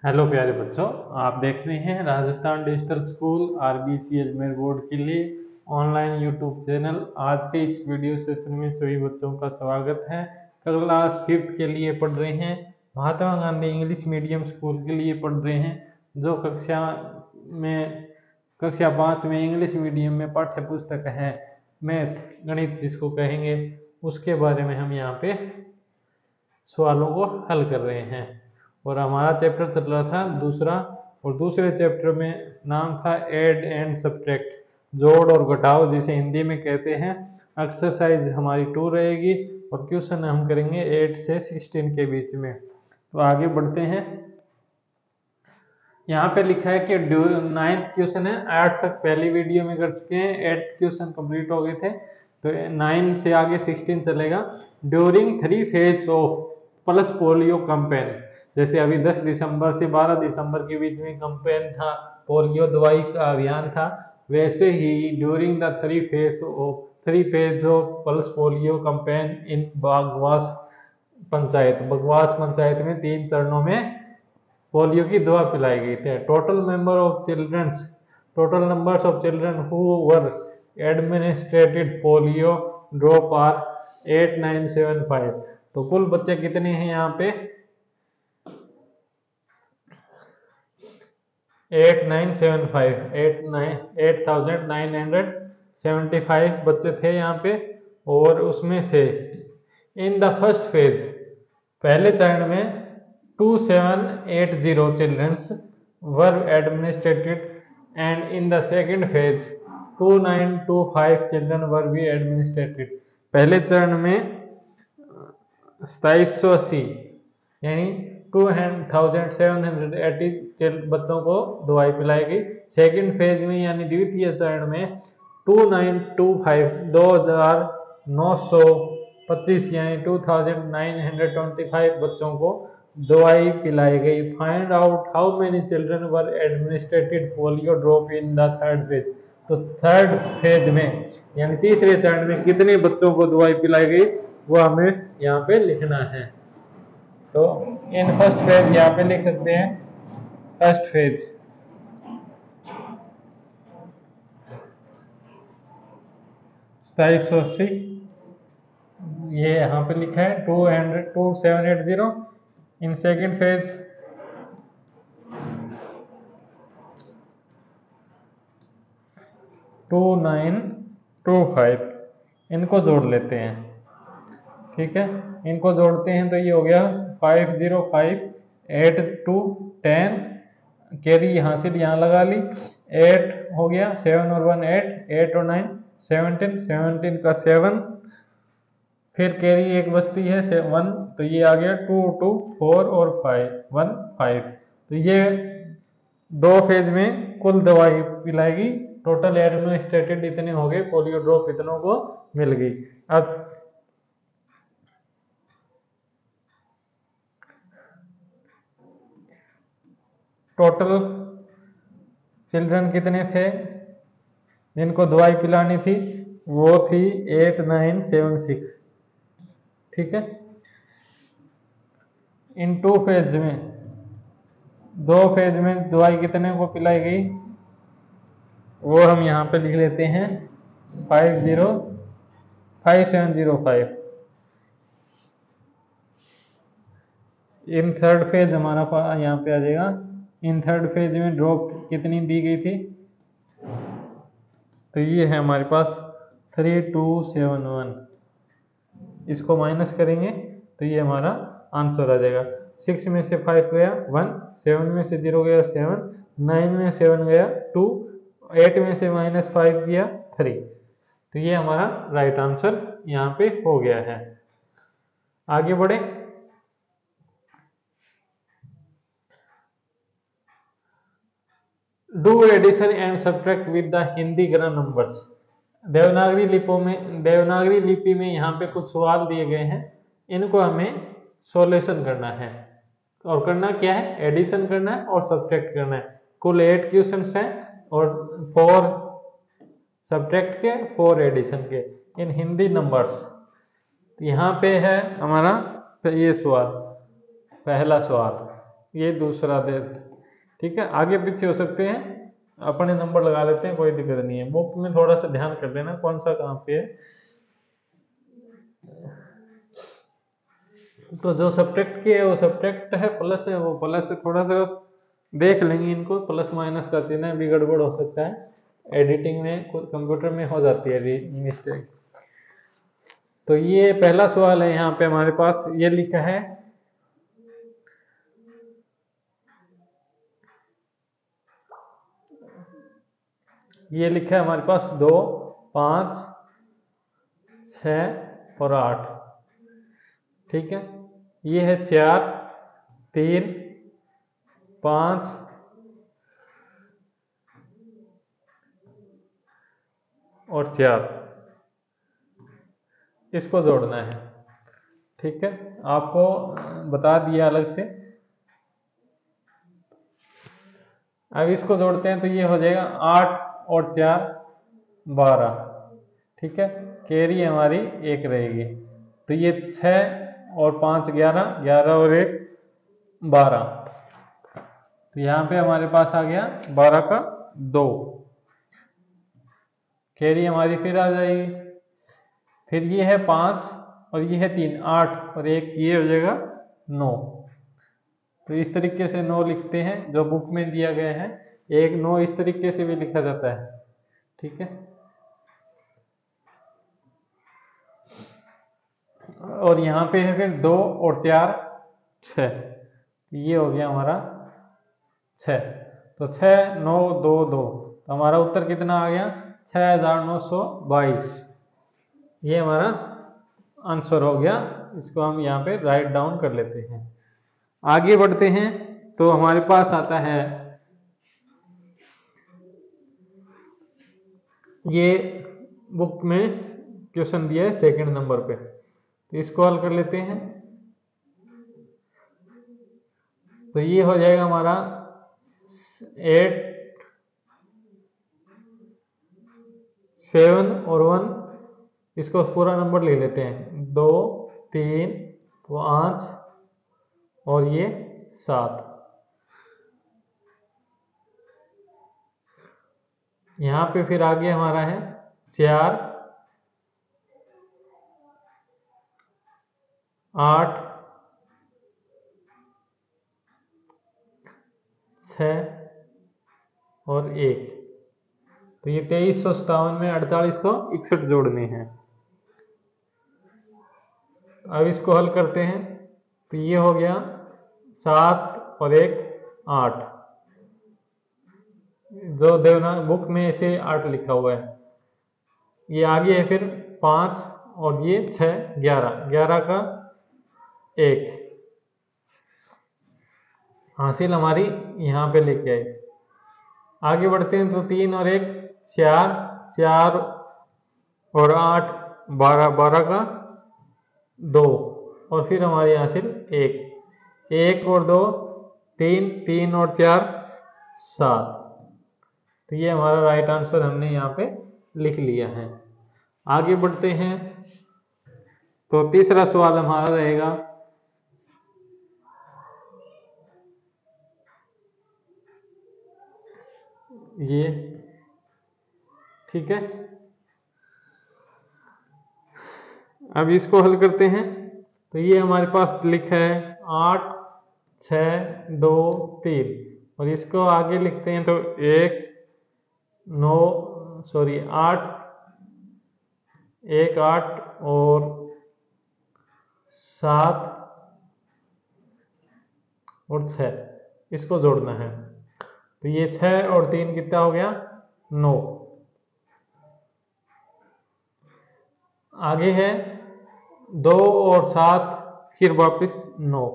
Hello प्यारे बच्चों, आप देख रहे हैं Rajasthan digital school RBC Ajmer board के लिए ऑनलाइन यूट्यूब चैनल। आज के इस वीडियो सेशन में सभी बच्चों का स्वागत है। क्लास 5th के लिए पढ़ रहे हैं, Mahatma Gandhi English medium school के लिए पढ़ रहे हैं, जो कक्षा 5 में इंग्लिश मीडियम में पाठ्य पुस्तक है मैथ गणित जिसको कहेंगे, उसके बारे में हम यहाँ पे सवालों को हल कर रहे हैं। और हमारा चैप्टर चल रहा था दूसरा, और दूसरे चैप्टर में नाम था ऐड एंड सब्ट्रैक्ट, जोड़ और घटाव जिसे हिंदी में कहते हैं। एक्सरसाइज हमारी 2 रहेगी और क्वेश्चन हम करेंगे 8 से 16 के बीच में। तो आगे बढ़ते हैं। यहाँ पे लिखा है कि 9th क्वेश्चन है, 8 तक पहली वीडियो में कर चुके हैं, 8th क्वेश्चन कंप्लीट हो गए थे, तो 9 से आगे 16 चलेगा। During 3 phase of pulse polio campaign, जैसे अभी 10 दिसंबर से 12 दिसंबर के बीच में कैंपेन था, पोलियो दवाई का अभियान था, वैसे ही during the 3 phase of pulse polio campaign in Bagwas panchayat में 3 चरणों में पोलियो की दवा पिलाई गई थी। Total numbers of children who were administered polio drop are 8975। तो कुल बच्चे कितने हैं यहाँ पे? 8975 बच्चे थे यहाँ पे। और उसमें से इन द फर्स्ट फेज, पहले चरण में 2780 childrens were administered and in the second phase 2925 children were be administered. पहले चरण में 2780 यानी 2780 बच्चों को दवाई पिलाई गई। सेकेंड फेज में यानी द्वितीय चरण में 2925 यानी 2925 बच्चों को दवाई पिलाई गई। Find out how many children were administered polio drop in the third phase. तो थर्ड फेज में यानी तीसरे चरण में कितने बच्चों को दवाई पिलाई गई वो हमें यहाँ पे लिखना है। तो इन फर्स्ट फेज यहाँ पे लिख सकते हैं, फर्स्ट फेज 2780, ये यहाँ पे लिखा है 2780। इन सेकेंड फेज 2925, इनको जोड़ लेते हैं। ठीक है, इनको जोड़ते हैं तो ये हो गया 505 8 2 10, कैरी यहाँ से यहाँ लगा ली, 8 हो गया, 7 और 1 8, 8 और 9 17, 17 का 7, फिर कैरी एक बचती है 1, तो ये आ गया 2 2 4 और 5 1 5। तो ये 2 फेज में कुल दवाई पिलाएगी, टोटल एडमिनिस्ट्रेटेड इतने हो गए, पोलियो ड्रॉप इतनों को मिल गई। अब टोटल चिल्ड्रन कितने थे जिनको दवाई पिलानी थी? वो थी 8976। ठीक है, इन 2 फेज में, 2 फेज में दवाई कितने को पिलाई गई वो हम यहाँ पे लिख लेते हैं 5705। इन थर्ड फेज हमारा यहाँ पे आ जाएगा, इन थर्ड फेज में ड्रॉप कितनी दी गई थी? तो ये है हमारे पास 3271, इसको माइनस करेंगे तो ये हमारा आंसर आ जाएगा। 6 में से 5 गया 1, 7 में से 0 गया 7, 9 में 7 गया 2, 8 में से -5 गया 3। तो ये हमारा राइट आंसर यहाँ पे हो गया है। आगे बढ़े। Do addition and subtract with the Hindi gram numbers. Devanagari लिपि में यहाँ पे कुछ सवाल दिए गए हैं, इनको हमें सॉल्यूशन करना है। और करना क्या है? एडिशन करना है और सब्ट्रैक्ट करना है। कुल 8 क्वेश्चंस हैं और 4 सब्ट्रैक्ट के 4 एडिशन के इन हिंदी नंबर्स। यहाँ पे है हमारा ये सवाल, पहला सवाल ये दूसरा दे, ठीक है। आगे पीछे हो सकते हैं, अपने नंबर लगा लेते हैं, कोई दिक्कत नहीं है। बुक में थोड़ा सा ध्यान कर लेना कौन सा कहाँ पे है। तो जो सब्ट्रैक्ट की है वो सब्ट्रैक्ट है, प्लस है वो प्लस है, थोड़ा सा देख लेंगे इनको, प्लस माइनस का चिन्ह है, भी गड़बड़ हो सकता है, एडिटिंग में कंप्यूटर में हो जाती है मिस्टेक। तो ये पहला सवाल है, यहाँ पे हमारे पास ये लिखा है हमारे पास 2, 5, 6 और 8, ठीक है। ये है 4, 3, 5 और 4, इसको जोड़ना है, ठीक है। आपको बता दिया अलग से। अब इसको जोड़ते हैं तो ये हो जाएगा 8 और 4 12, ठीक है। कैरी हमारी 1 रहेगी, तो ये 6 और 5 11, 11 और 1 12, तो यहाँ पे हमारे पास आ गया 12 का 2, कैरी हमारी फिर आ जाएगी। फिर ये है 5 और ये है 3, 8 और 1, ये हो जाएगा 9। तो इस तरीके से 9 लिखते हैं जो बुक में दिया गया है। एक 9 इस तरीके से भी लिखा जाता है, ठीक है। और यहाँ पे है फिर 2 और 4 6, ये हो गया हमारा 6। तो 6 9 2 2, तो हमारा उत्तर कितना आ गया 6922, ये हमारा आंसर हो गया। इसको हम यहाँ पे राइट डाउन कर लेते हैं। आगे बढ़ते हैं तो हमारे पास आता है ये बुक में क्वेश्चन दिया है सेकंड नंबर पे, तो इसको हल कर लेते हैं। तो ये हो जाएगा हमारा 8 7 और 1, इसको पूरा नंबर ले लेते हैं, 2 3 5 और ये 7। यहाँ पे फिर आगे हमारा है 4 8 6 और 1, तो ये 2357 में 4861 जोड़ने हैं। अब इसको हल करते हैं तो ये हो गया 7 और 1 8, जो देवना बुक में इसे 8 लिखा हुआ है। ये आगे है फिर 5 और ये 6 11, 11 का 1, हासिल हमारी यहाँ पे लेके आए। आगे बढ़ते हैं तो 3 और 1 4, 4 और 8 12, 12 का 2, और फिर हमारी हासिल 1, 1 और 2 3, 3 और 4 7, तो ये हमारा राइट आंसर हमने यहाँ पे लिख लिया है। आगे बढ़ते हैं तो तीसरा सवाल हमारा रहेगा ये, ठीक है। अब इसको हल करते हैं तो ये हमारे पास लिखा है 8 6 2 3, और इसको आगे लिखते हैं तो 1 9 सॉरी 8 1 8 और 7 और 6, इसको जोड़ना है। तो ये 6 और 3 कितना हो गया 9। आगे है 2 और 7 फिर वापस 9,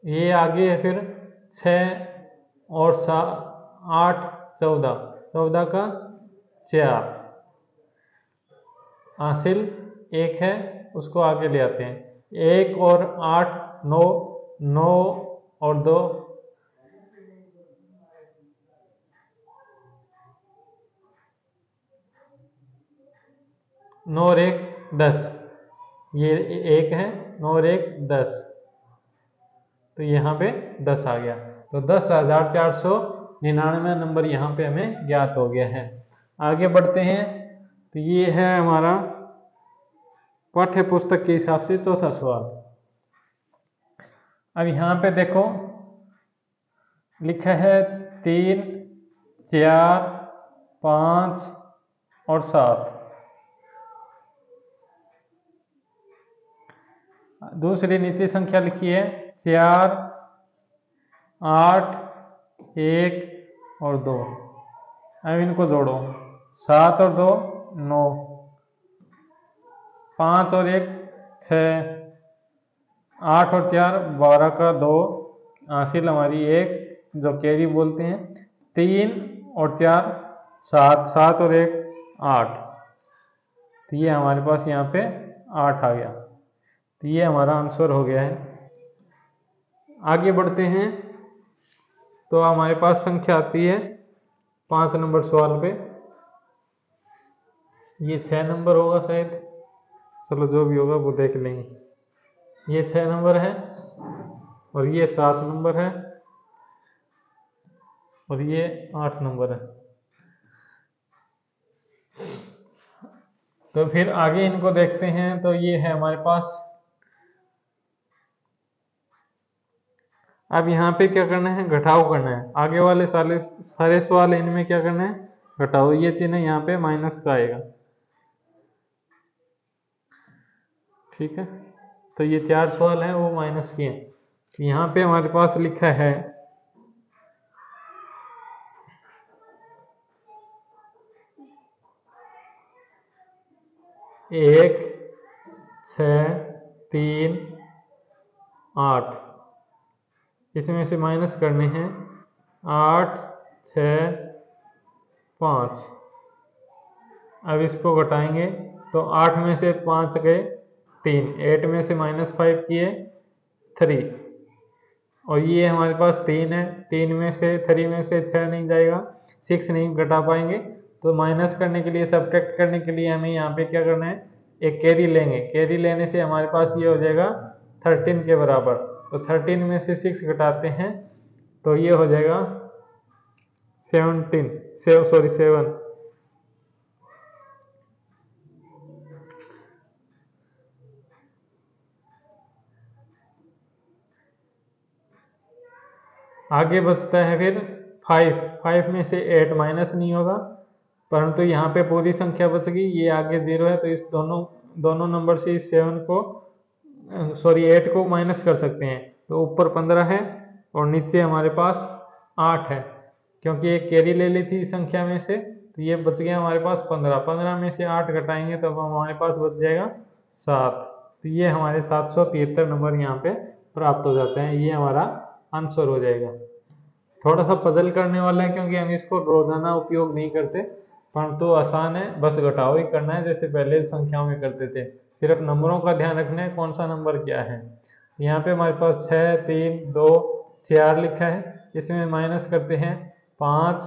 ये आगे है फिर 6 और 7 8 14, 14 का 4, हासिल 1 है, उसको आगे ले आते हैं। 1 और 8 9, 9 और 2 9 9 और 1 10, ये 1 है, 9 और 1 10, तो यहाँ पे 10 आ गया। तो 10,499 नंबर यहाँ पे हमें ज्ञात हो गया है। आगे बढ़ते हैं। तो ये है हमारा पाठ्य पुस्तक के हिसाब से चौथा सवाल। अब यहाँ पे देखो लिखा है 3, 4, 5 और 7। दूसरी नीचे संख्या लिखी है 4, 8, 1 और 2। अब इनको जोड़ो, 7 और 2 9, 5 और 1 6, 8 और 4 12 का 2 हासिल हमारी 1 जो कैरी बोलते हैं, 3 और 4 7, 7 और 1 8। तो ये हमारे पास यहाँ पे 8 आ गया। तो ये हमारा आंसर हो गया है। आगे बढ़ते हैं। तो हमारे पास संख्या आती है 5 नंबर सवाल पे। ये 6 नंबर होगा शायद, चलो जो भी होगा वो देख लेंगे। ये 6 नंबर है और ये 7 नंबर है और ये 8 नंबर है। तो फिर आगे इनको देखते हैं। तो ये है हमारे पास। अब यहाँ पे क्या करना है, घटाव करना है। आगे वाले सारे सवाल इनमें क्या करना है, घटाओ। ये चिन्ह यहाँ पे माइनस का आएगा, ठीक है। तो ये 4 सवाल हैं वो माइनस के हैं। यहाँ पे हमारे पास लिखा है 1, 6, 3, 8। इसमें से माइनस करने हैं 8, 6, 5। अब इसको घटाएंगे तो 8 में से 5 गए 3, 8 में से -5 किए 3, और ये हमारे पास 3 है। 3 में से 3 में से 6 नहीं जाएगा, 6 नहीं घटा पाएंगे। तो माइनस करने के लिए, सब्ट्रैक्ट करने के लिए हमें यहाँ पे क्या करना है, एक कैरी लेंगे। कैरी लेने से हमारे पास ये हो जाएगा 13 के बराबर। तो 13 में से 6 घटाते हैं तो ये हो जाएगा 7। आगे बचता है फिर 5 में से 8 माइनस नहीं होगा, परंतु यहाँ पे पूरी संख्या बच गई। ये आगे 0 है तो इस दोनों नंबर से इस 8 को माइनस कर सकते हैं। तो ऊपर 15 है और नीचे हमारे पास 8 है, क्योंकि एक कैरी ले ली थी इस संख्या में से। तो ये बच गया हमारे पास 15। 15 में से 8 घटाएंगे तो हमारे पास बच जाएगा 7। तो ये हमारे 773 नंबर यहाँ पे प्राप्त हो जाते हैं। ये हमारा आंसर हो जाएगा। थोड़ा सा पजल करने वाला है क्योंकि हम इसको रोजाना उपयोग नहीं करते, परंतु आसान है। बस घटाव ही करना है जैसे पहले संख्याओं में करते थे। सिर्फ नंबरों का ध्यान रखना है कौन सा नंबर क्या है। यहाँ पे हमारे पास 6, 3, 2, 4 लिखा है। इसमें माइनस करते हैं 5,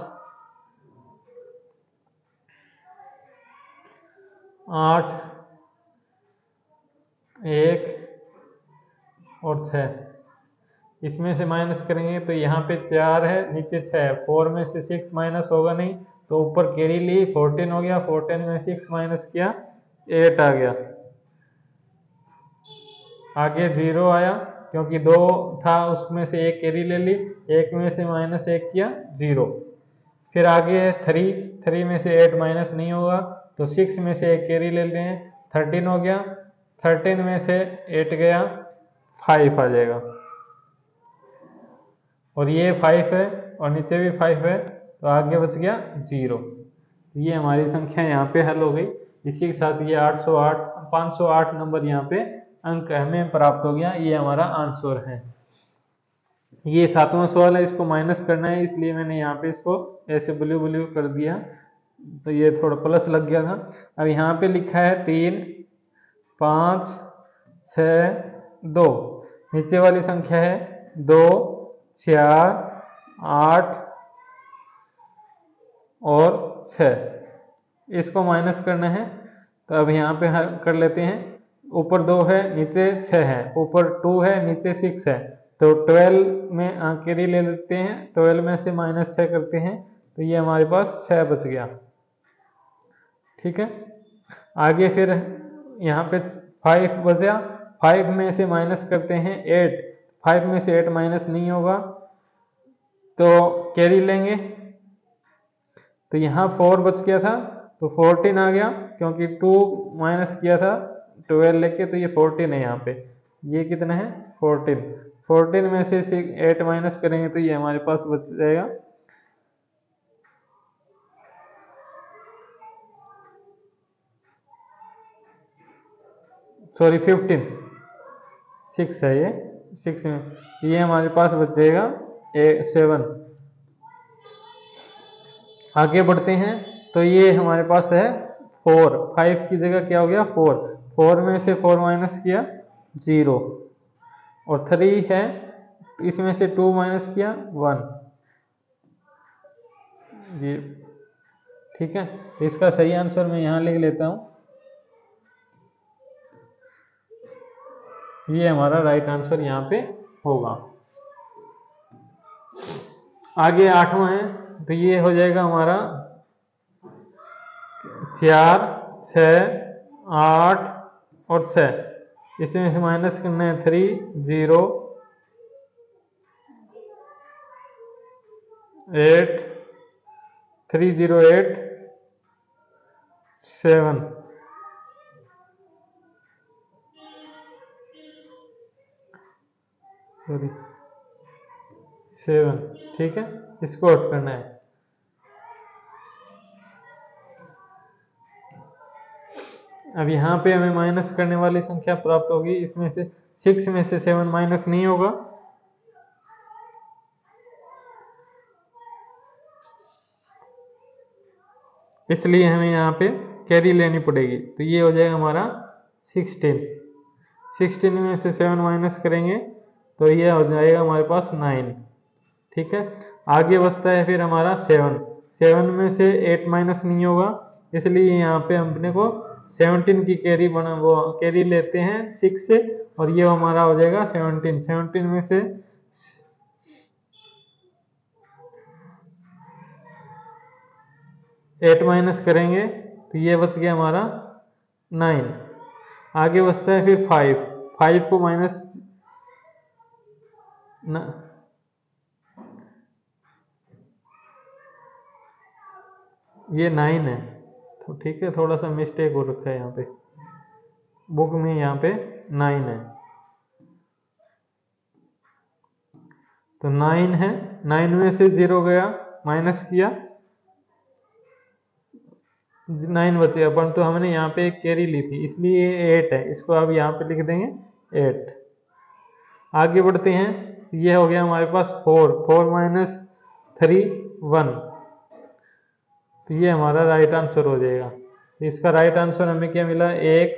8, 1 और 6। इसमें से माइनस करेंगे तो यहाँ पे 4 है, नीचे 6 है। 4 में से 6 माइनस होगा नहीं, तो ऊपर कैरी ली 14 हो गया। 14 में 6 माइनस किया 8 आ गया। आगे 0 आया क्योंकि 2 था, उसमें से एक कैरी ले ली। 1 में से -1 किया 0। फिर आगे 3 में से 8 माइनस नहीं होगा, तो 6 में से एक कैरी ले लेते हैं, 13 हो गया। 13 में से 8 गया 5 आ जाएगा, और ये 5 है और नीचे भी 5 है, तो आगे बच गया 0। ये हमारी संख्या यहाँ पे हल हो गई। इसी के साथ ये 508 नंबर यहाँ पे अंक हमें प्राप्त हो गया। ये हमारा आंसर है। ये 7वां सवाल है, इसको माइनस करना है, इसलिए मैंने यहाँ पे इसको ऐसे ब्लू कर दिया, तो ये थोड़ा प्लस लग गया था। अब यहाँ पे लिखा है 3, 5, 6, 2। नीचे वाली संख्या है 2, 4, 8 और 6। इसको माइनस करना है तो अब यहाँ पे हल कर लेते हैं। ऊपर 2 है, नीचे 6 है, ऊपर 2 है, नीचे 6 है, तो 12 में कैरी ले लेते हैं, 12 में से -6 करते हैं, तो ये हमारे पास 6 बच गया। ठीक है, आगे फिर यहाँ पे 5 बचा, 5 में से माइनस करते हैं 8, 5 में से 8 माइनस नहीं होगा तो कैरी लेंगे, तो यहाँ 4 बच गया था तो 14 आ गया, क्योंकि 2 माइनस किया था 12 लेके, तो ये 14 है यहाँ पे। ये कितना है 14, 14 में से 8 माइनस करेंगे तो ये हमारे पास बच जाएगा सॉरी 15, 6 है ये, 6 में ये हमारे पास बच जाएगा 7। आगे बढ़ते हैं तो ये हमारे पास है 4, 5 की जगह क्या हो गया 4, 4 में से 4 माइनस किया 0, और 3 है, इसमें से 2 माइनस किया 1, ये ठीक है। इसका सही आंसर मैं यहाँ लिख लेता हूँ, ये हमारा राइट आंसर यहाँ पे होगा। आगे 8वां है, तो ये हो जाएगा हमारा 4, 6, 8 और 6, इसमें से माइनस करना है 3, 0, 8, 3, 0, 8, 7, सॉरी 7, ठीक है, इसको हट करना है। अब यहाँ पे हमें माइनस करने वाली संख्या प्राप्त होगी, इसमें से 6 में से 7 माइनस नहीं होगा, इसलिए हमें यहाँ पे कैरी लेनी पड़ेगी, तो ये हो जाएगा हमारा 16, 16 में से 7 माइनस करेंगे तो ये हो जाएगा हमारे पास 9। ठीक है, आगे बचता है फिर हमारा 7, 7 में से 8 माइनस नहीं होगा, इसलिए यहाँ पे अपने को 17 की कैरी बना वो कैरी लेते हैं 6 से, और ये हमारा हो जाएगा 17, 17 में से 8 माइनस करेंगे तो ये बच गया हमारा 9। आगे बचता है फिर 5, 5 को माइनस ये 9 है, तो ठीक है, थोड़ा सा मिस्टेक हो रखा है यहाँ पे, बुक में यहाँ पे 9 है, तो 9 है, 9 में से 0 गया, माइनस किया, 9 बचे, अपन तो हमने यहाँ पे एक कैरी ली थी इसलिए 8 है, इसको अब यहाँ पे लिख देंगे 8। आगे बढ़ते हैं, ये हो गया हमारे पास 4, 4 माइनस 3, 1, तो ये हमारा राइट आंसर हो जाएगा। इसका राइट आंसर हमें क्या मिला 1,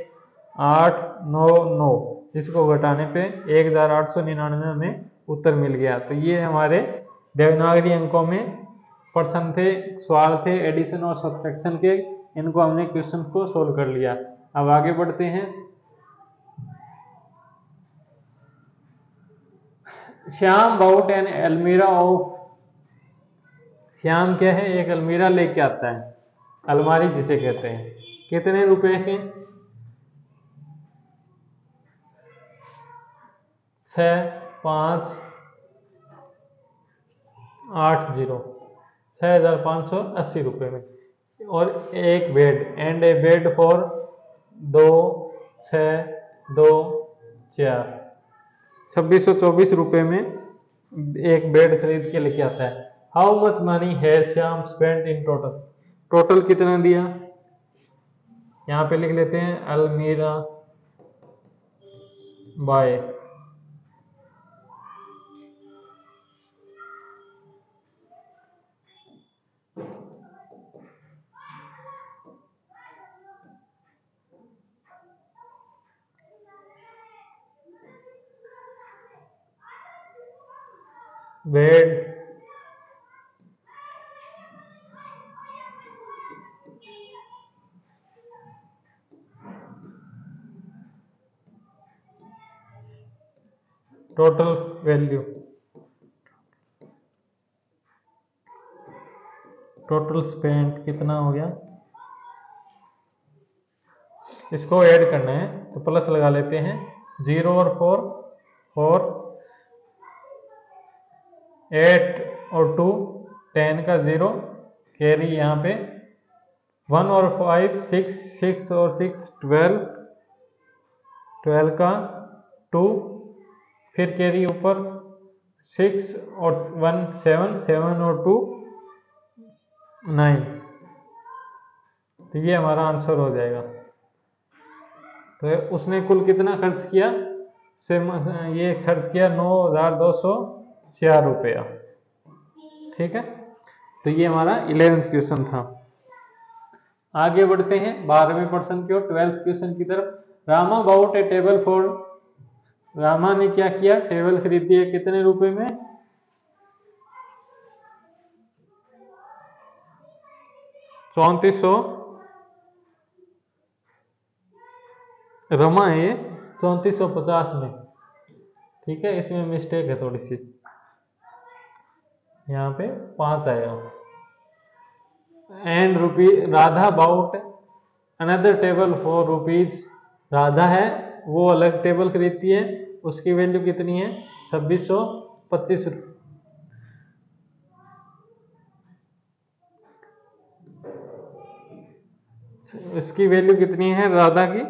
8, 9, 9, इसको घटाने पे 1899 हमें उत्तर मिल गया। तो ये हमारे देवनागरी अंकों में प्रश्न थे, सवाल थे एडिशन और सब्ट्रैक्शन के, इनको हमने क्वेश्चन को सोल्व कर लिया। अब आगे बढ़ते हैं, श्याम बाउट एन अलमीरा ऑफ, श्याम क्या है, एक अलमीरा लेके आता है, अलमारी जिसे कहते हैं, कितने रुपए के 6, 5, 8, 0, 6580 रुपये में, और एक bed, and A bed for 2, 6, 2, 4, 2624 रुपये में एक बेड खरीद के लेके आता है। How much money has Shyam spent in total, total कितना दिया, यहाँ पे लिख लेते हैं अलमीरा by bed total value, total spend कितना हो गया, इसको ऐड करना है तो प्लस लगा लेते हैं। 0 और 4, 4, 8 और 2, 10 का 0, कैरी यहाँ पे 1 और 5, 6, 6 और 6, 12, 12 का 2, फिर कैरी ऊपर 6 और 1, 7, 7 और 2, 9। तो ये हमारा आंसर हो जाएगा। तो उसने कुल कितना खर्च किया, ये खर्च किया 9,204 रुपया। ठीक है, तो ये हमारा 11th क्वेश्चन था। आगे बढ़ते हैं 12वें प्रश्न की और 12th क्वेश्चन की तरफ। Rama bought a table for, Rama ने क्या किया, टेबल खरीदी है कितने रुपए में, 3400। रमा है 3450 में। ठीक है, इसमें मिस्टेक है थोड़ी सी, यहाँ पे 5 आएगा। And rupee Radha bought another table for rupees, Radha है वो अलग टेबल खरीदती है, उसकी वैल्यू कितनी है, 2625। इसकी वैल्यू कितनी है राधा की,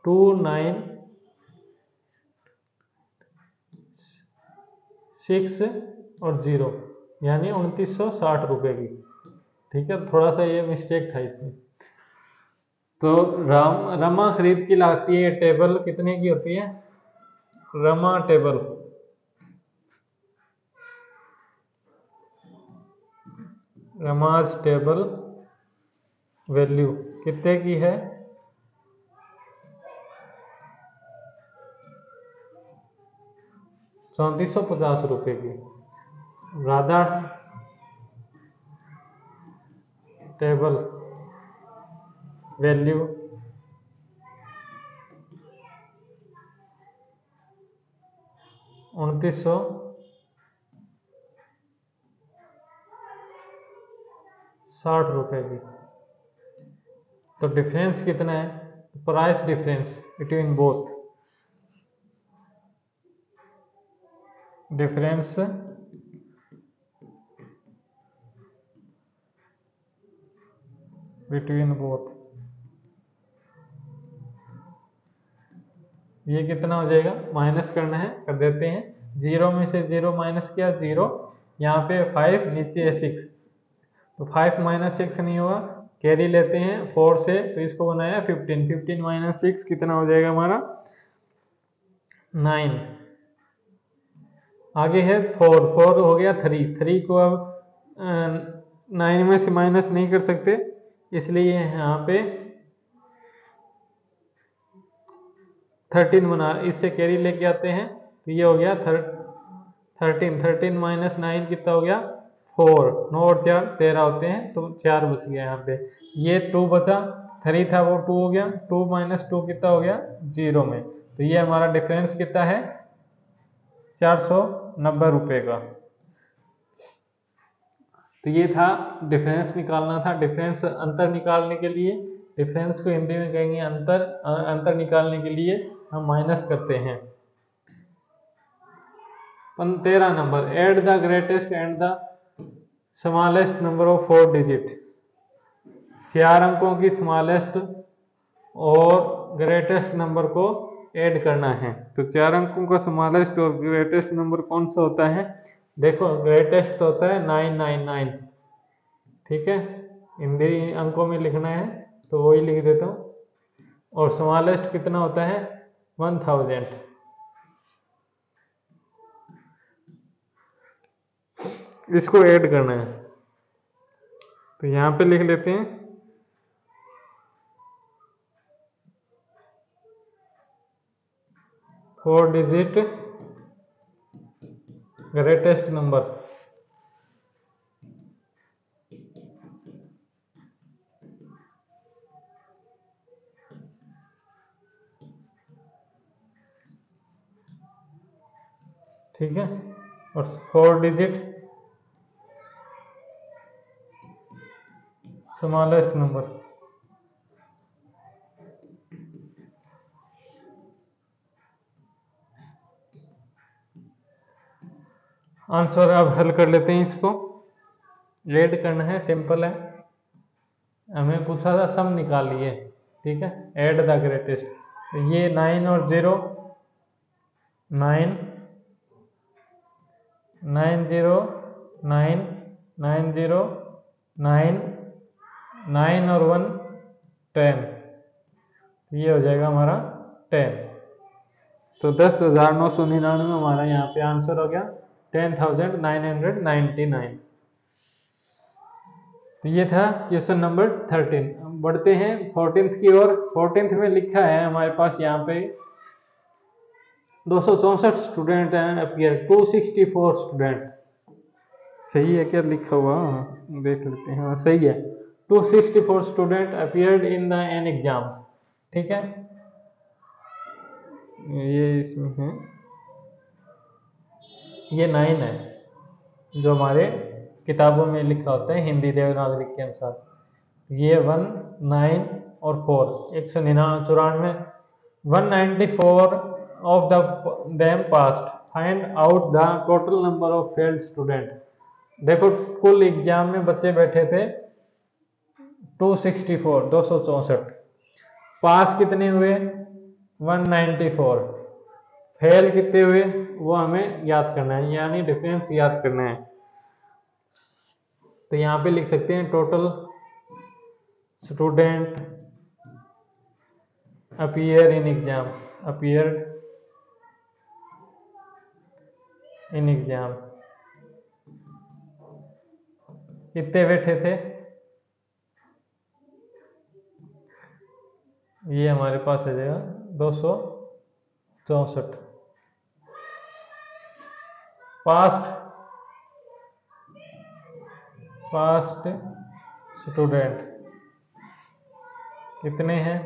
2960 और 0, यानी 2960 रुपए की। ठीक है, थोड़ा सा ये मिस्टेक था इसमें। तो रमा खरीद की लागती है टेबल कितने की होती है, रमा टेबल, रमाज टेबल वैल्यू कितने की है, 3450 रुपए की। राधा टेबल वैल्यू 2960 रुपए की। तो डिफरेंस कितना है, price difference between both, difference between both, ये कितना हो जाएगा, माइनस करना है, कर देते हैं। 0 में से 0 माइनस किया 0, यहाँ पे 5, नीचे है 6, तो 5 माइनस 6 नहीं होगा, कैरी लेते हैं 4 से, तो इसको बनाया 15, 15 माइनस 6 कितना हो जाएगा हमारा, 9। आगे है 4, 4 हो गया 3, 3 को अब 9 में से माइनस नहीं कर सकते, इसलिए यहाँ पे 13 बना, इससे कैरी लेके आते हैं, तो ये हो गया 13, 13 माइनस 9 कितना हो गया, 4, 9 और 4 13 होते हैं, तो 4 बच गया यहाँ पे। ये 2 बचा, 3 था वो 2 हो गया, 2 माइनस 2 कितना हो गया, 0 में। तो ये हमारा डिफरेंस कितना है, 490 रुपए का। तो ये था डिफरेंस निकालना था। डिफरेंस अंतर निकालने के लिए, डिफरेंस को हिंदी में कहेंगे अंतर, अंतर निकालने के लिए हम माइनस करते हैं। 13 number, add the greatest and the smallest number of 4 digit, 4 अंकों की स्मॉलेस्ट और ग्रेटेस्ट नंबर को ऐड करना है। तो 4 अंकों का स्मॉलेस्ट और ग्रेटेस्ट नंबर कौन सा होता है, देखो ग्रेटेस्ट होता है 999। ठीक है, हिंदी अंकों में लिखना है तो वही लिख देता हूँ, और स्मॉलेस्ट कितना होता है, 1000। इसको ऐड करना है, तो यहाँ पे लिख लेते हैं 4 डिजिट ग्रेटेस्ट नंबर, ठीक है, और 4 डिजिट स्मॉलेस्ट नंबर। आंसर अब हल कर लेते हैं इसको। ऐड करना है, सिंपल है। हमें पूछा था सम निकालिए, ठीक है, ऐड द ग्रेटेस्ट। तो ये 9 और 0, 9 9 0 9 9 0 9 9 और 1 10, ये हो जाएगा हमारा 10। तो 10,999 हमारा यहाँ पे आंसर हो गया, 10,999। तो ये था क्वेश्चन नंबर 13। बढ़ते हैं 14th की ओर। 14th में लिखा है हमारे पास यहाँ पे 264 स्टूडेंट हैं अपियर, 264 स्टूडेंट। सही है क्या लिखा हुआ, देख लेते हैं। हाँ सही है, 264 student appeared in the an exam. ठीक है, ये इसमें है, ये 9 है जो हमारे किताबों में लिखा होता है हिंदी देवनागरी के अनुसार। ये 1 9 और 4 194, 194 of them passed, find out the total number of failed student. देखो कुल एग्जाम में बच्चे बैठे थे 264, 264। पास कितने हुए 194, फेल कितने हुए वो हमें याद करना है, यानी डिफरेंस याद करना है। तो यहाँ पे लिख सकते हैं total student appear in exam, appeared in exam, कितने बैठे थे, ये हमारे पास आ जाएगा 264। पास्ट स्टूडेंट कितने हैं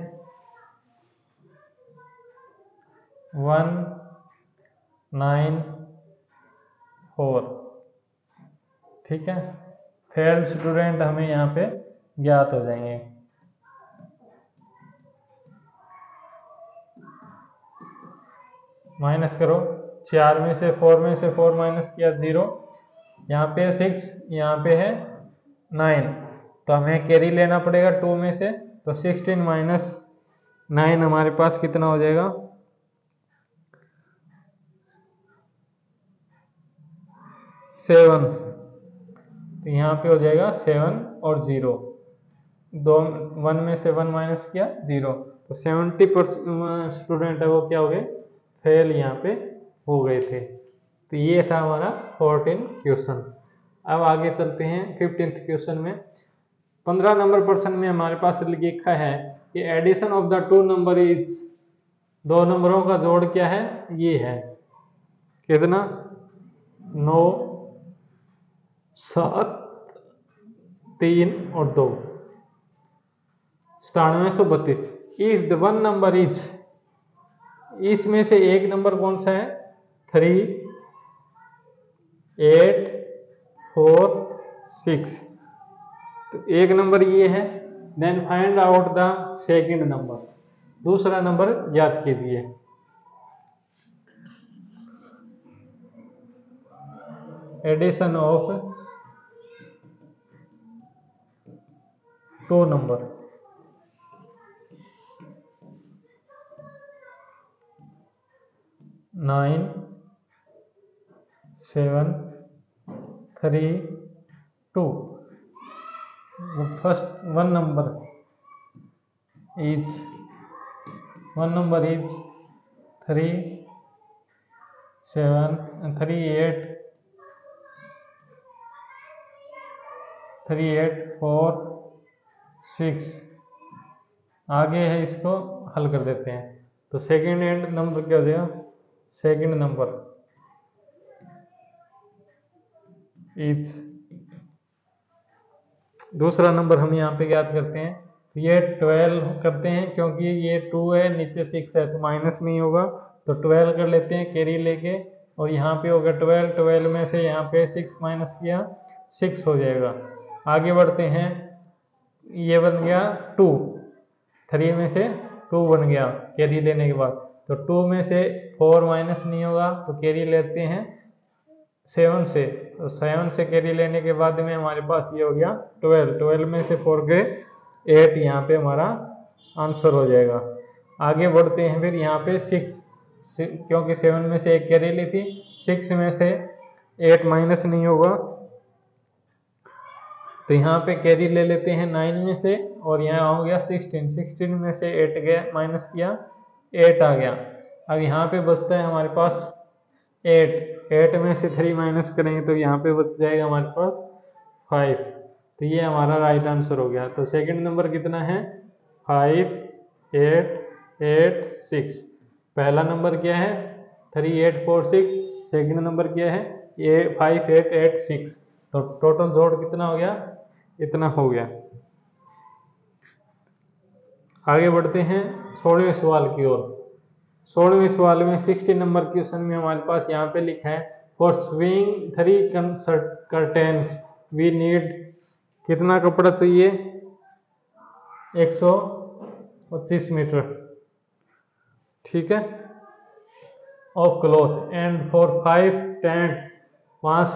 194। ठीक है, फेल्ड स्टूडेंट हमें यहाँ पे ज्ञात हो जाएंगे। माइनस करो, 4 में से 4 में से 4 माइनस किया 0, यहाँ पे 6, यहाँ पे है 9, तो हमें कैरी लेना पड़ेगा 2 में से। तो 16 माइनस 9 हमारे पास कितना हो जाएगा 7। तो यहाँ पे हो जाएगा 7 और 0, 1 में से 1 माइनस किया 0, तो 70% स्टूडेंट है वो क्या हो गए, फेल यहाँ पे हो गए थे। तो ये था हमारा 14 क्वेश्चन। अब आगे चलते हैं 15th क्वेश्चन में। 15 नंबर प्रश्न में हमारे पास लिखा है कि addition of the two number is, दो नंबरों का जोड़ क्या है, ये है कितना 9 7 3 और 2, 9732। If the one number is, इसमें से एक नंबर कौन सा है 3 8 4 6, तो एक नंबर ये है। Then find out the second number, दूसरा नंबर ज्ञात कीजिए। Addition of two number, nine 7 3 2। First one number is 3 7 3 8 3 8 4 6। आगे है, इसको हल कर देते हैं। तो सेकेंड एंड नंबर क्या हो जाएगा, सेकेंड नंबर इज, दूसरा नंबर हम यहाँ पे ज्ञात करते हैं। तो ये 12 करते हैं, क्योंकि ये 2 है नीचे 6 है तो माइनस नहीं होगा, तो 12 कर लेते हैं कैरी लेके। और यहाँ पे हो गया 12, 12 में से यहाँ पे 6 माइनस किया 6 हो जाएगा। आगे बढ़ते हैं, ये बन गया 2, 3 में से 2 बन गया कैरी लेने के बाद। तो 2 में से 4 माइनस नहीं होगा तो कैरी लेते हैं 7 से, तो 7 से कैरी लेने के बाद में हमारे पास ये हो गया 12, 12 में से 4 गए 8, यहाँ पे हमारा आंसर हो जाएगा। आगे बढ़ते हैं फिर यहाँ पे 6, क्योंकि 7 में से एक कैरी ली थी, 6 में से 8 माइनस नहीं होगा तो यहाँ पे कैरी ले लेते हैं 9 में से, और यहाँ हो गया 16, 16 में से 8 गया माइनस किया 8 आ गया। अब यहाँ पे बचता है हमारे पास 8, 8 में से 3 माइनस करेंगे तो यहाँ पे बच जाएगा हमारे पास 5। तो ये हमारा राइट आंसर हो गया। तो सेकंड नंबर कितना है 5, 8, 8, 6। पहला नंबर क्या है 3, 8, 4, 6। सेकंड नंबर क्या है 5, 8, 8, 6। तो टोटल जोड़ कितना हो गया, इतना हो गया। आगे बढ़ते हैं 16वें सवाल की ओर। 16वें सवाल में 60 नंबर क्वेश्चन में हमारे पास यहाँ पे लिखा है for sewing 3 curtains we need, कितना कपड़ा चाहिए 125 मीटर, ठीक है, of cloth. And for 5 tent, 5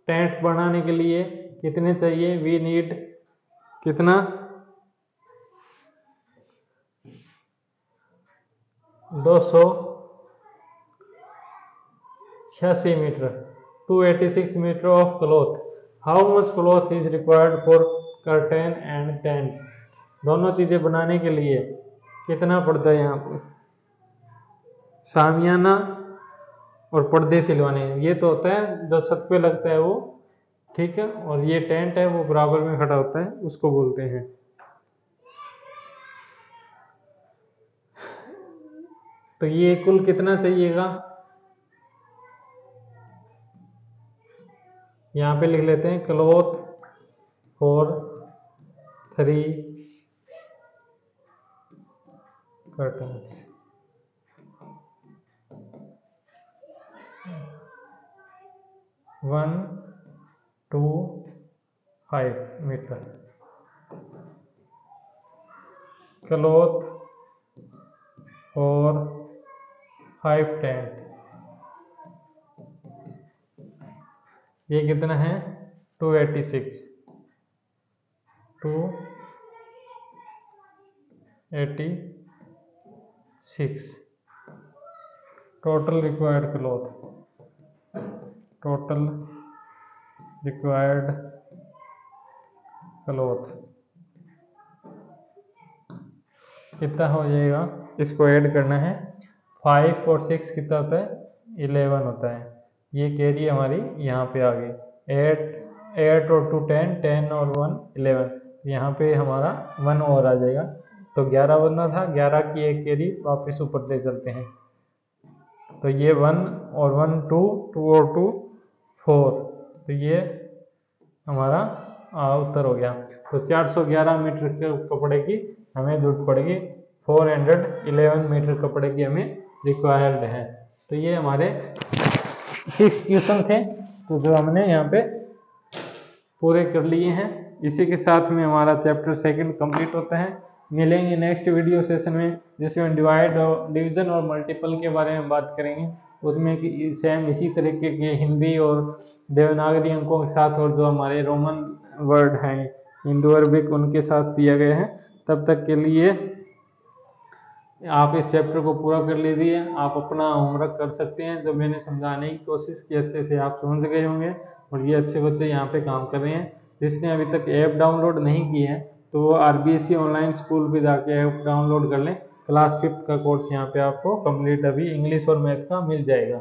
tent बनाने के लिए कितने चाहिए, वी नीड कितना 286 meter, 286 meter of cloth. How much cloth is required for curtain and tent, दोनों चीजें बनाने के लिए कितना पड़ता है यहाँ पर, शामियाना और पर्दे सिलवाने, ये तो होता है जो छत पे लगता है वो, ठीक है, और ये टेंट है वो बराबर में खड़ा होता है उसको बोलते हैं। तो ये कुल कितना चाहिएगा, यहाँ पे लिख लेते हैं cloth for 3 curtains, 125 meter, cloth for 5 tent, ये कितना है 286, 286 total required cloth, total required cloth कितना हो जाएगा, इसको ऐड करना है। 5 और 6 कितना होता है 11 होता है। ये कैरी हमारी यहाँ पे आ गई, 8 और 2 10, 10 और 1 11, यहाँ पे हमारा 1 और आ जाएगा। तो 11 बनना था, 11 की एक कैरी वापस ऊपर ले चलते हैं, तो ये 1 और 1 2, 2 और 2 4, तो ये हमारा उत्तर हो गया। तो 411 मीटर के कपड़े की हमें जरूरत पड़ेगी, 411 मीटर कपड़े की हमें रिक्वायर्ड है। तो ये हमारे 6 क्वेश्चन थे, तो जो हमने यहाँ पे पूरे कर लिए हैं। इसी के साथ में हमारा चैप्टर 2 कंप्लीट होता है। मिलेंगे नेक्स्ट वीडियो सेशन में, जिसमें डिवीजन और मल्टीपल के बारे में बात करेंगे। उसमें कि सेम इसी तरीके के हिंदी और देवनागरी अंकों के साथ, और जो हमारे रोमन वर्ड हैं हिंदू अरबिक उनके साथ दिया गया है। तब तक के लिए आप इस चैप्टर को पूरा कर लीजिए, आप अपना होमवर्क कर सकते हैं। जो मैंने समझाने की कोशिश की अच्छे से आप समझ गए होंगे, और ये अच्छे बच्चे यहाँ पे काम कर रहे हैं। जिसने अभी तक ऐप डाउनलोड नहीं की है तो वो RBSE ऑनलाइन स्कूल पे जाके ऐप डाउनलोड कर लें। क्लास 5 का कोर्स यहाँ पे आपको कंप्लीट अभी इंग्लिश और मैथ का मिल जाएगा।